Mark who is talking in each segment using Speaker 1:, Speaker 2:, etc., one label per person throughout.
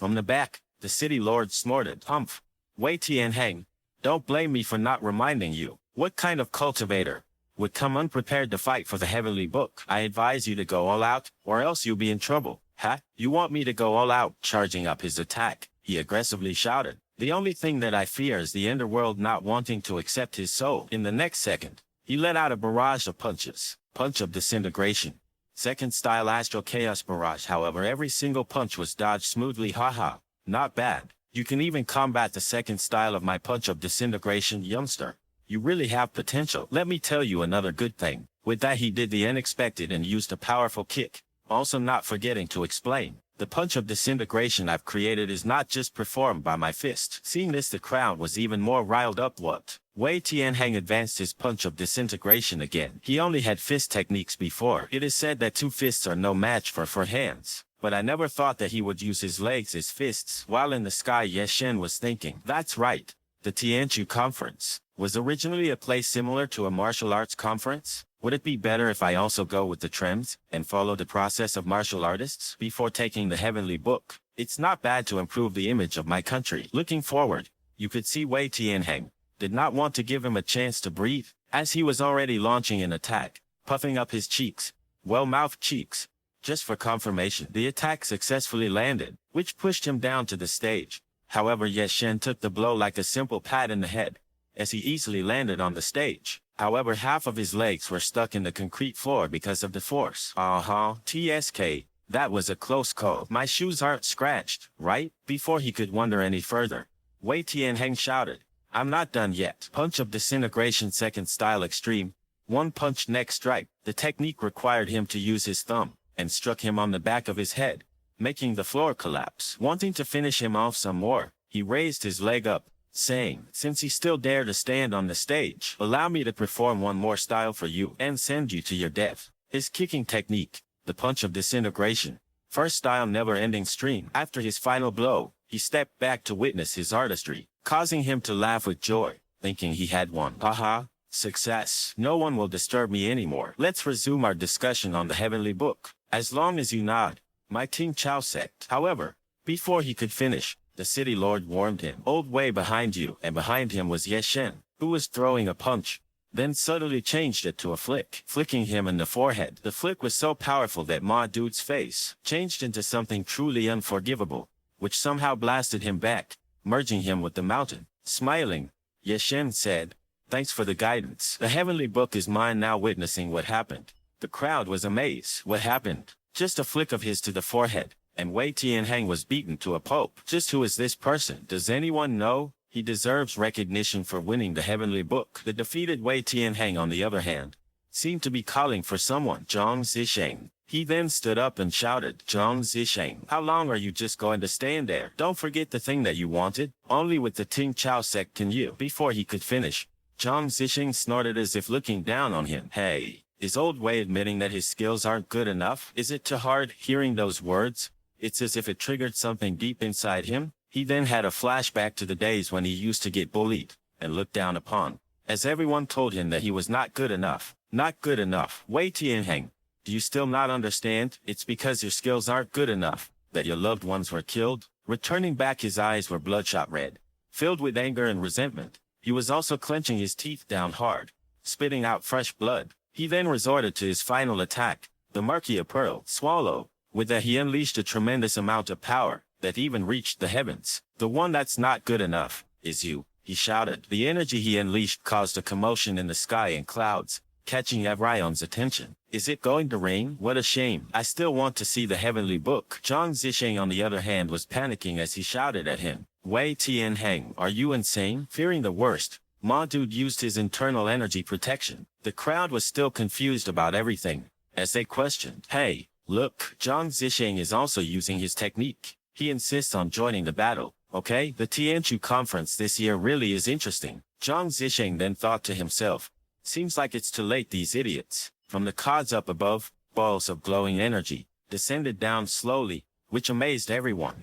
Speaker 1: From the back, the city lord snorted. Humph. Wei Tianheng, don't blame me for not reminding you. What kind of cultivator would come unprepared to fight for the heavenly book? I advise you to go all out, or else you'll be in trouble. Ha? You want me to go all out? Charging up his attack, he aggressively shouted. The only thing that I fear is the underworld not wanting to accept his soul. In the next second, he let out a barrage of punches. Punch of disintegration. Second style astral chaos barrage. However, every single punch was dodged smoothly. Haha. Not bad. You can even combat the second style of my punch of disintegration, youngster. You really have potential. Let me tell you another good thing. With that he did the unexpected and used a powerful kick. Also not forgetting to explain. The punch of disintegration I've created is not just performed by my fist. Seeing this, the crowd was even more riled up. What? Wei Tianheng advanced his punch of disintegration again. He only had fist techniques before. It is said that two fists are no match for hands. But I never thought that he would use his legs as fists. While in the sky, Ye Shen was thinking. That's right. The Tianchu Conference was originally a place similar to a martial arts conference. Would it be better if I also go with the trends and follow the process of martial artists before taking the heavenly book? It's not bad to improve the image of my country. Looking forward, you could see Wei Tianheng did not want to give him a chance to breathe, as he was already launching an attack, puffing up his cheeks, well-mouthed cheeks. Just for confirmation, the attack successfully landed, which pushed him down to the stage. However, Ye Shen took the blow like a simple pat in the head, as he easily landed on the stage. However, half of his legs were stuck in the concrete floor because of the force. TSK, that was a close call. My shoes aren't scratched, right? Before he could wonder any further, Wei Tianheng shouted, I'm not done yet. Punch of disintegration second style extreme. One punch next strike. The technique required him to use his thumb, and struck him on the back of his head, making the floor collapse. Wanting to finish him off some more, he raised his leg up, saying, since he still dared to stand on the stage, allow me to perform one more style for you and send you to your death. His kicking technique, the punch of disintegration. First style never-ending stream. After his final blow, he stepped back to witness his artistry, causing him to laugh with joy, thinking he had won. Haha, success. No one will disturb me anymore. Let's resume our discussion on the heavenly book. As long as you nod, my Ting Chao sect. However, before he could finish, the city lord warned him. Old Wei behind you, and behind him was Ye Shen, who was throwing a punch, then subtly changed it to a flick, flicking him in the forehead. The flick was so powerful that Ma Dude's face changed into something truly unforgivable, which somehow blasted him back, merging him with the mountain. Smiling, Ye Shen said, thanks for the guidance. The heavenly book is mine now. Witnessing what happened, the crowd was amazed. What happened? Just a flick of his to the forehead, and Wei Tianheng was beaten to a pulp. Just who is this person? Does anyone know? He deserves recognition for winning the heavenly book. The defeated Wei Tianheng, on the other hand, seemed to be calling for someone. Zhang Zisheng. He then stood up and shouted, Zhang Zisheng, how long are you just going to stand there? Don't forget the thing that you wanted. Only with the Ting Chao sect can you. Before he could finish, Zhang Zisheng snorted as if looking down on him. Hey. Is Old Wei admitting that his skills aren't good enough? Is it too hard? Hearing those words, it's as if it triggered something deep inside him. He then had a flashback to the days when he used to get bullied and looked down upon, as everyone told him that he was not good enough. Not good enough. Wei Tianheng, do you still not understand? It's because your skills aren't good enough that your loved ones were killed. Returning back, his eyes were bloodshot red, filled with anger and resentment. He was also clenching his teeth down hard, spitting out fresh blood. He then resorted to his final attack, the Marquia Pearl. Swallow. With that he unleashed a tremendous amount of power that even reached the heavens. The one that's not good enough is you, he shouted. The energy he unleashed caused a commotion in the sky and clouds, catching Avrion's attention. Is it going to rain? What a shame. I still want to see the heavenly book. Zhang Zisheng, on the other hand, was panicking as he shouted at him. Wei Tianheng, are you insane? Fearing the worst, Ma Dude used his internal energy protection. The crowd was still confused about everything, as they questioned. Hey, look, Zhang Zisheng is also using his technique. He insists on joining the battle. Okay, the Tianchu conference this year really is interesting. Zhang Zisheng then thought to himself, seems like it's too late. These idiots. From the clouds up above, balls of glowing energy descended down slowly, which amazed everyone.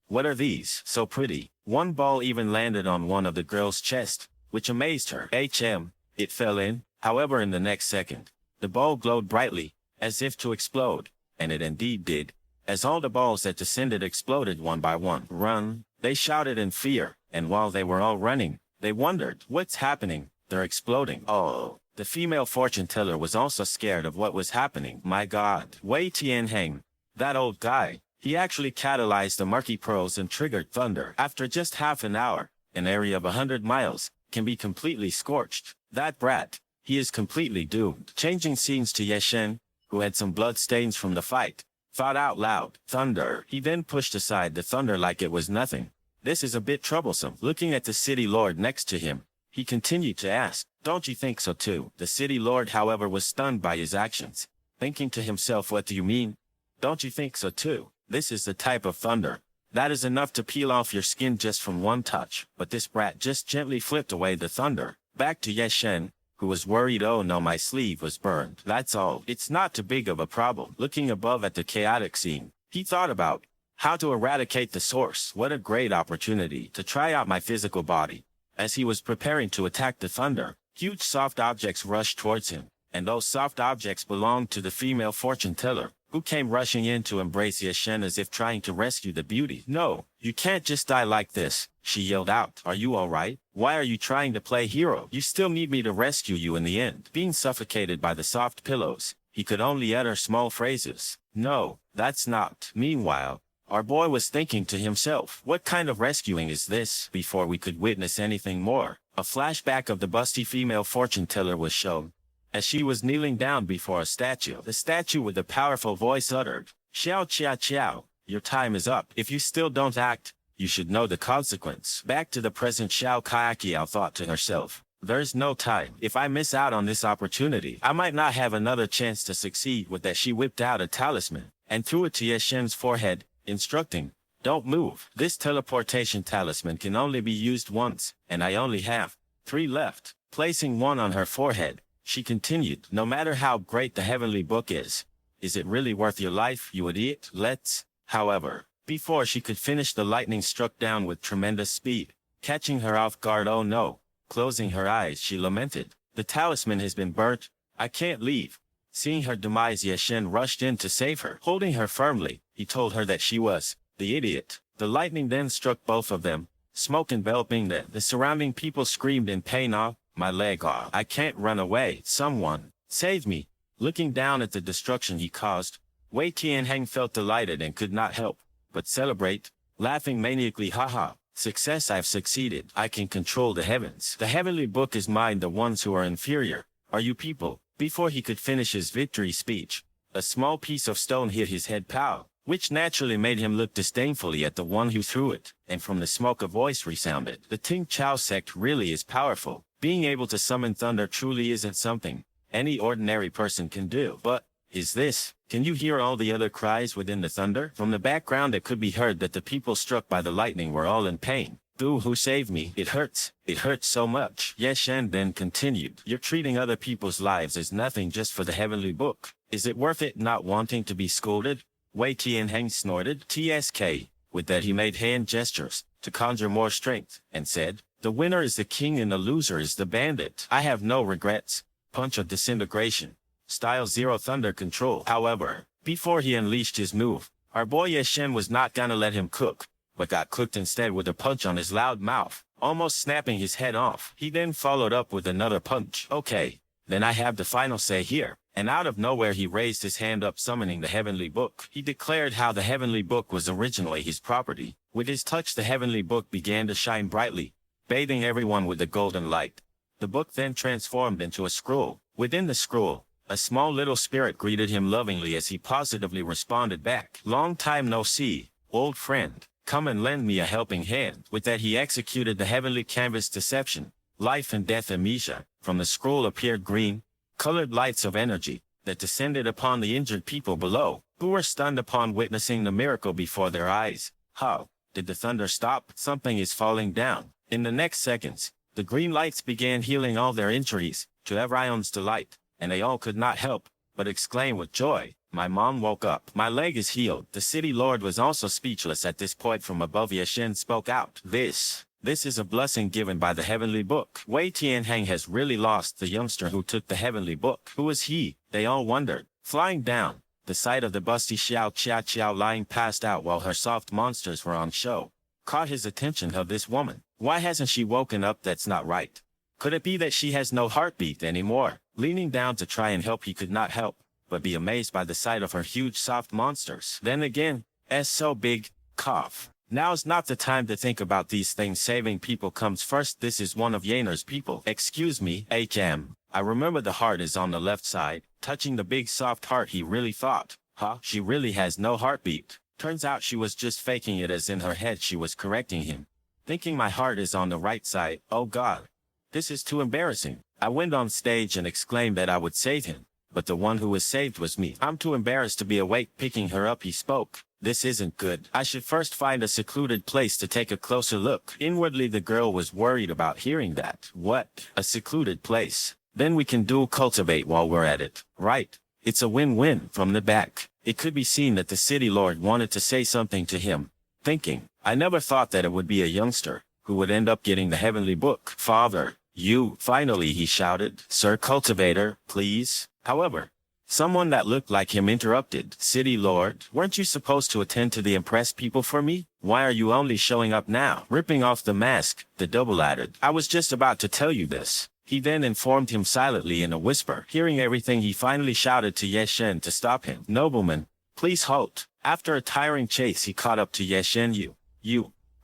Speaker 1: What are these? So pretty. One ball even landed on one of the girl's chest, which amazed her. It fell in. However, in the next second, the ball glowed brightly, as if to explode, and it indeed did, As all the balls that descended exploded one by one. Run, they shouted in fear, and while they were all running, they wondered, what's happening? They're exploding. Oh. The female fortune teller was also scared of what was happening. My God. Wei Tianheng, that old guy, he actually catalyzed the murky pearls and triggered thunder. After just half an hour, an area of 100 miles can be completely scorched. That brat, he is completely doomed. Changing scenes to Yeshen, who had some blood stains from the fight, thought out loud, thunder. He then pushed aside the thunder like it was nothing. This is a bit troublesome. Looking at the city lord next to him, he continued to ask, don't you think so too? The city lord, however, was stunned by his actions, thinking to himself, what do you mean? Don't you think so too? This is the type of thunder that is enough to peel off your skin just from one touch. But this brat just gently flipped away the thunder. Back to Yeshen, who was worried, oh no, my sleeve was burned. That's all. It's not too big of a problem. Looking above at the chaotic scene, he thought about how to eradicate the source. What a great opportunity to try out my physical body. As he was preparing to attack the thunder, huge soft objects rushed towards him, and those soft objects belonged to the female fortune teller, who came rushing in to embrace Yeshen as if trying to rescue the beauty. No, you can't just die like this, she yelled out. Are you alright? Why are you trying to play hero? You still need me to rescue you in the end. Being suffocated by the soft pillows, he could only utter small phrases. No, that's not. Meanwhile, our boy was thinking to himself, what kind of rescuing is this? Before we could witness anything more, a flashback of the busty female fortune teller was shown. As she was kneeling down before a statue, the statue with a powerful voice uttered, Xiao Chia Chiao, your time is up. If you still don't act, you should know the consequence. Back to the present, Xiao Kaiakiao thought to herself, there's no time. If I miss out on this opportunity, I might not have another chance to succeed. With that, she whipped out a talisman and threw it to Yeshen's forehead, instructing, don't move. This teleportation talisman can only be used once, and I only have 3 left. Placing one on her forehead, she continued, no matter how great the heavenly book is it really worth your life, you idiot? Let's. However, before she could finish, the lightning struck down with tremendous speed, catching her off guard. Oh no. Closing her eyes, she lamented, the talisman has been burnt. I can't leave. Seeing her demise, Yeshen rushed in to save her. Holding her firmly, he told her that she was the idiot. The lightning then struck both of them, smoke enveloping them. The surrounding people screamed in pain. Oh, my leg. Oh, I can't run away. Someone save me. Looking down at the destruction he caused, Wei Tianheng felt delighted and could not help but celebrate, laughing maniacally. Haha, success, I've succeeded. I can control the heavens. The heavenly book is mine. The ones who are inferior are you people. Before he could finish his victory speech, a small piece of stone hit his head, pow, which naturally made him look disdainfully at the one who threw it, and from the smoke a voice resounded. The Ting Chao sect really is powerful. Being able to summon thunder truly isn't something any ordinary person can do. But, is this? Can you hear all the other cries within the thunder? From the background it could be heard that the people struck by the lightning were all in pain. Boo, who saved me? It hurts. It hurts so much. Yeshen then continued, you're treating other people's lives as nothing just for the heavenly book. Is it worth it not wanting to be scolded? Wei Tianheng snorted. TSK. With that he made hand gestures to conjure more strength, and said, the winner is the king and the loser is the bandit. I have no regrets. Punch of disintegration. Style 0 thunder control. However, before he unleashed his move, our boy Yeshen was not gonna let him cook, but got cooked instead with a punch on his loud mouth, almost snapping his head off. He then followed up with another punch. Okay, then I have the final say here. And out of nowhere he raised his hand up, summoning the heavenly book. He declared how the heavenly book was originally his property. With his touch the heavenly book began to shine brightly, bathing everyone with the golden light. The book then transformed into a scroll. Within the scroll, a small little spirit greeted him lovingly as he positively responded back. Long time no see, old friend. Come and lend me a helping hand. With that he executed the heavenly canvas deception, life and death amnesia. From the scroll appeared green, colored lights of energy that descended upon the injured people below, who were stunned upon witnessing the miracle before their eyes. How did the thunder stop? Something is falling down. In the next seconds, the green lights began healing all their injuries, to everyone's delight, and they all could not help but exclaim with joy, my mom woke up. My leg is healed. The city lord was also speechless at this point. From above Yeshen spoke out. This is a blessing given by the heavenly book. Wei Tianheng has really lost the youngster who took the heavenly book. Who is he? They all wondered. Flying down, The sight of the busty Xiao Chia Chiao lying passed out while her soft monsters were on show caught his attention. Of this woman. Why hasn't she woken up? That's not right. Could it be that she has no heartbeat anymore? Leaning down to try and help, he could not help but be amazed by the sight of her huge soft monsters. Then again, S so big, cough. Now's not the time to think about these things. Saving people comes first. This is one of Yener's people. Excuse me, HM. I remember the heart is on the left side. Touching the big soft heart, he really thought, huh? She really has no heartbeat. Turns out she was just faking it, as in her head she was correcting him. Thinking my heart is on the right side. Oh God. This is too embarrassing. I went on stage and exclaimed that I would save him. But the one who was saved was me. I'm too embarrassed to be awake. Picking her up, he spoke. This isn't good. I should first find a secluded place to take a closer look. Inwardly, the girl was worried about hearing that. What? A secluded place? Then we can dual cultivate while we're at it. Right. It's a win-win. From the back, it could be seen that the city lord wanted to say something to him. Thinking, I never thought that it would be a youngster who would end up getting the heavenly book. Father, you, finally, he shouted. Sir Cultivator, please. However, someone that looked like him interrupted. City lord, weren't you supposed to attend to the Empress people for me? Why are you only showing up now? Ripping off the mask, the double added. I was just about to tell you this. He then informed him silently in a whisper. Hearing everything, he finally shouted to Yeshen to stop him. Nobleman, please halt. After a tiring chase, he caught up to Yeshen.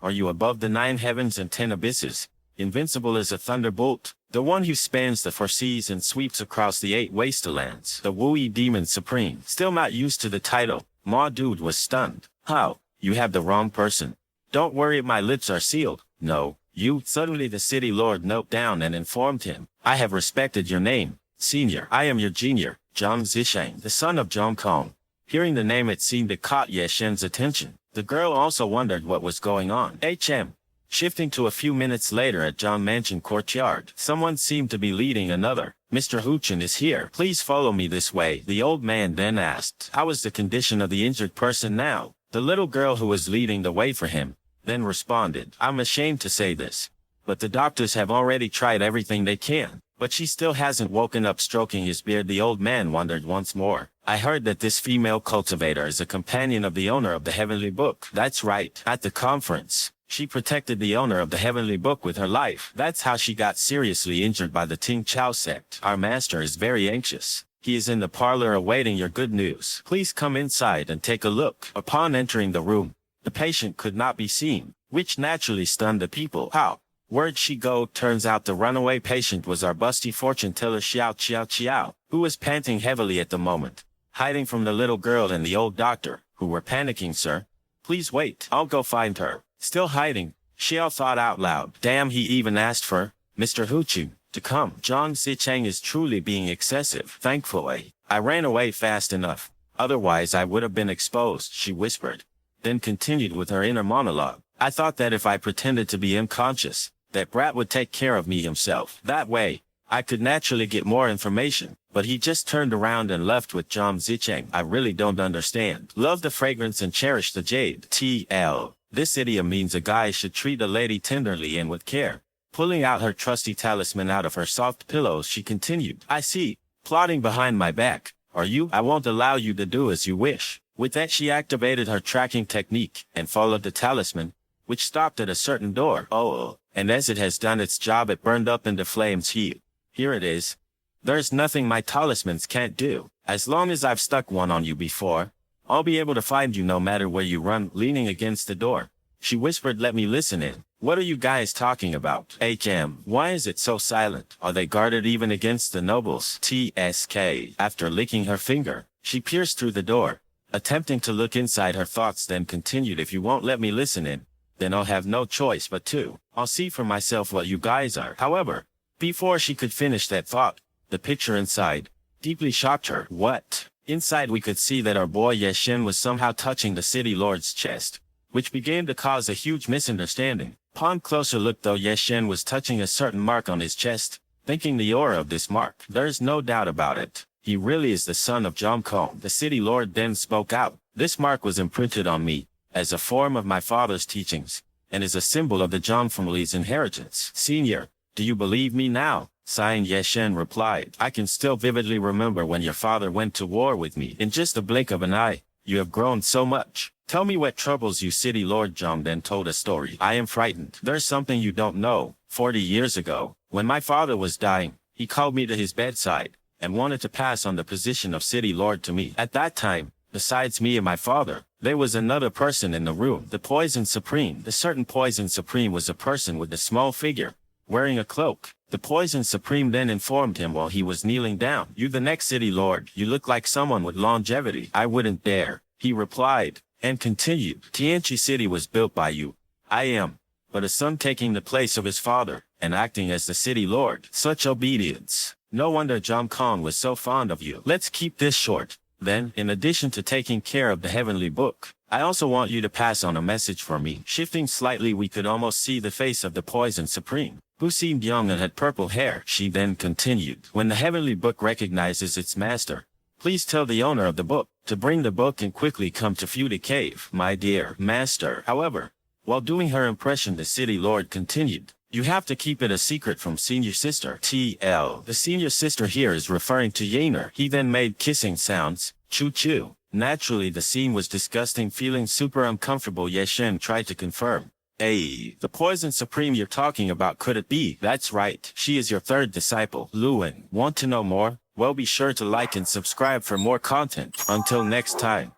Speaker 1: Are you above the 9 heavens and 10 abysses? Invincible as a thunderbolt? The one who spans the 4 seas and sweeps across the 8 wastelands. The Wooey Demon Supreme. Still not used to the title, Ma Dude was stunned. How? You have the wrong person. Don't worry, my lips are sealed. No. You. Suddenly the city lord knelt down and informed him. I have respected your name, senior. I am your junior, Zhang Zisheng, the son of Zhong Kong. Hearing the name, it seemed it caught Yeshen's attention. The girl also wondered what was going on. HM. Shifting to a few minutes later at Zhang Mansion courtyard, someone seemed to be leading another. Mr. Huchen is here. Please follow me this way. The old man then asked, how is the condition of the injured person now? The little girl who was leading the way for him then responded, I'm ashamed to say this, but the doctors have already tried everything they can. But she still hasn't woken up. Stroking his beard, the old man wondered once more. I heard that this female cultivator is a companion of the owner of the heavenly book. That's right. At the conference, she protected the owner of the heavenly book with her life. That's how she got seriously injured by the Ting Chao sect. Our master is very anxious. He is in the parlor awaiting your good news. Please come inside and take a look. Upon entering the room, the patient could not be seen, which naturally stunned the people. How? Where'd she go? Turns out the runaway patient was our busty fortune teller Xiao Chiao Chiao, who was panting heavily at the moment, hiding from the little girl and the old doctor, who were panicking. Sir, please wait. I'll go find her. Still hiding, Xiao thought out loud. Damn, he even asked for Mr. Huchu to come. Zhang Zicheng is truly being excessive. Thankfully, I ran away fast enough. Otherwise I would have been exposed, she whispered, then continued with her inner monologue. I thought that if I pretended to be unconscious, that brat would take care of me himself. That way, I could naturally get more information. But he just turned around and left with Zhang Zicheng. I really don't understand. Love the fragrance and cherish the jade. TL. This idiom means a guy should treat a lady tenderly and with care. Pulling out her trusty talisman out of her soft pillows, she continued. I see. Plotting behind my back. Are you? I won't allow you to do as you wish. With that, she activated her tracking technique and followed the talisman, which stopped at a certain door. Oh, and as it has done its job, it burned up into flames. Here it is. There's nothing my talismans can't do. As long as I've stuck one on you before, I'll be able to find you no matter where you run. Leaning against the door, she whispered, let me listen in. What are you guys talking about? HM, why is it so silent? Are they guarded even against the nobles? TSK. After licking her finger, she pierced through the door, attempting to look inside her thoughts, then continued, if you won't let me listen in, then I'll have no choice but to. I'll see for myself what you guys are. However, before she could finish that thought, the picture inside deeply shocked her. What? Inside we could see that our boy Yeshen was somehow touching the city lord's chest, which began to cause a huge misunderstanding. Upon closer look though, Yeshen was touching a certain mark on his chest. Thinking the aura of this mark, there's no doubt about it. He really is the son of Zhong Kong. The city lord then spoke out. This mark was imprinted on me as a form of my father's teachings, and is a symbol of the Zhong family's inheritance. Senior, do you believe me now? Sighing, Yeshen replied, I can still vividly remember when your father went to war with me. In just a blink of an eye, you have grown so much. Tell me what troubles you, City Lord. Jom then told a story. I am frightened. There's something you don't know. 40 years ago, when my father was dying, he called me to his bedside and wanted to pass on the position of City Lord to me. At that time, besides me and my father, there was another person in the room, the Poison Supreme. The certain Poison Supreme was a person with a small figure, wearing a cloak. The Poison Supreme then informed him while he was kneeling down, you the next City Lord, you look like someone with longevity. I wouldn't dare, he replied, and continued, Tianchi City was built by you. I am but a son taking the place of his father, and acting as the City Lord. Such obedience. No wonder Jom Kong was so fond of you. Let's keep this short. Then, in addition to taking care of the heavenly book, I also want you to pass on a message for me. Shifting slightly, we could almost see the face of the Poison Supreme, who seemed young and had purple hair. She then continued, when the heavenly book recognizes its master, please tell the owner of the book to bring the book and quickly come to Fuda Cave, my dear master. However, while doing her impression, the City Lord continued, you have to keep it a secret from senior sister. TL. The senior sister here is referring to Yaner. He then made kissing sounds. Choo-choo. Naturally, the scene was disgusting. Feeling super uncomfortable, Yeshen tried to confirm. Hey, the Poison Supreme you're talking about, could it be? That's right. She is your third disciple, Luan. Want to know more? Well, be sure to like and subscribe for more content. Until next time.